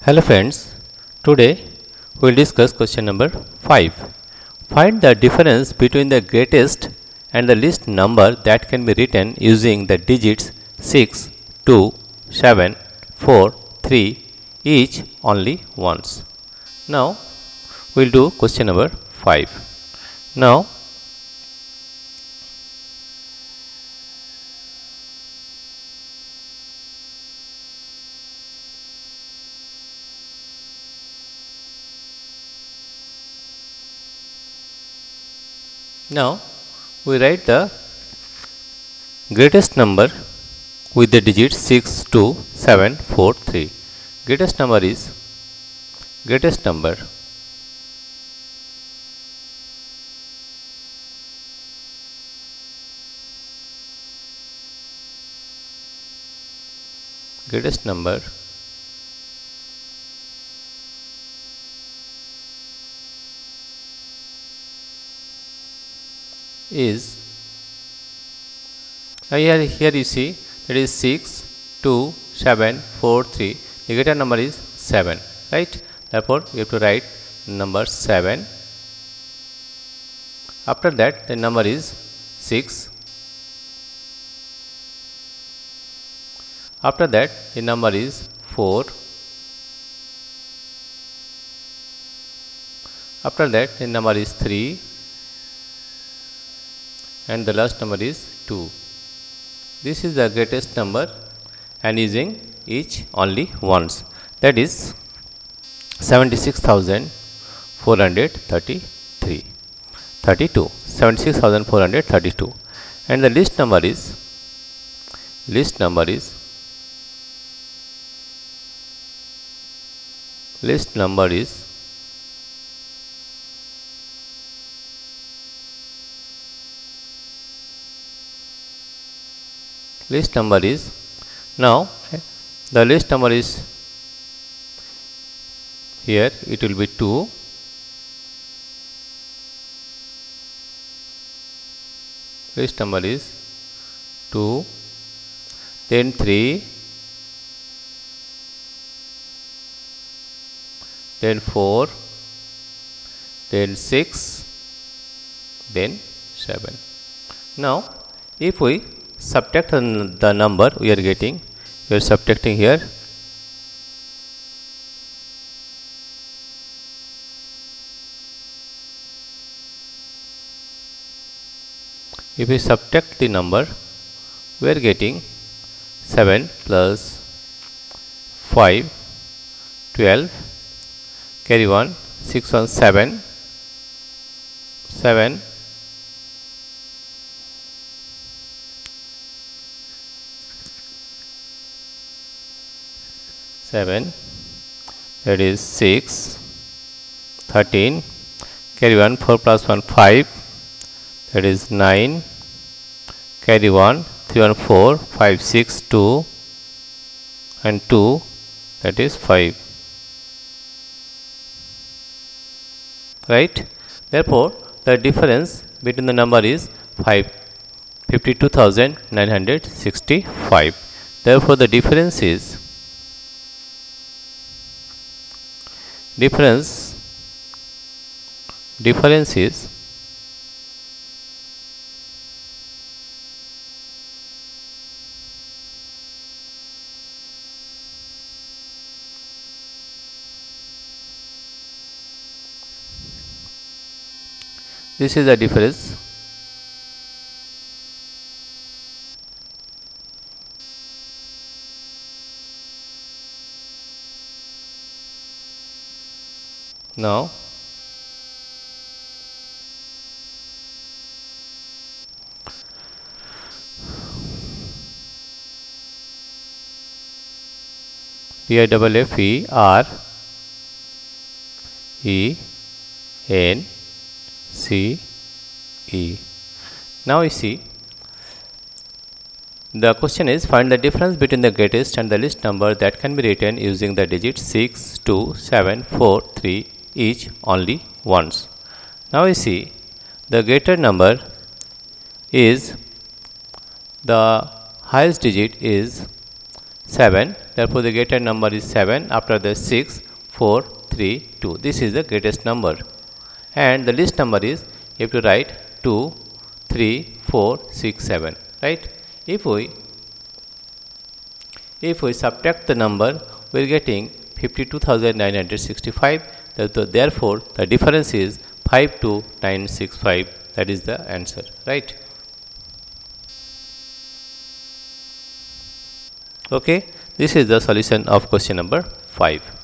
Hello friends, today we will discuss question number 5. Find the difference between the greatest and the least number that can be written using the digits 6, 2, 7, 4, 3 each only once. Now we will do question number 5. Now we write the greatest number with the digits 6, 2, 7, 4, 3. Greatest number is greatest number is here you see that is 6, 2, 7, 4, 3. The greater number is 7, right? Therefore, you have to write number 7. After that, the number is 6. After that, the number is 4. After that, the number is 3. And the last number is 2. This is the greatest number and using each only once, that is 76,432. And the least number is least number is now the least number is here, it will be 2. Least number is 2, then 3, then 4, then 6, then 7. Now if we subtract the number we are getting, we are subtracting here. If we subtract the number, we are getting 7 plus 5, 12, carry 1, 6 1, 7, 7, that is 6, 13, carry 1, 4 plus 1, 5, that is 9, carry 1, 3 1, 4, 5, 6, 2, and 2, that is 5. Right? Therefore, the difference between the number is 52,965. Therefore, the difference is this is the difference. Now DIFFERENCE. Now you see the question is find the difference between the greatest and the least number that can be written using the digits 6, 2, 7, 4, 3 each only once. Now you see the greater number is the highest digit is 7. Therefore, the greater number is 7. After the 6, 4, 3, 2. This is the greatest number. And the least number is, you have to write 2, 3, 4, 6, 7. Right? If we subtract the number, we are getting 52,965. Therefore, the difference is 52965. That is the answer. Right? Okay. This is the solution of question number 5.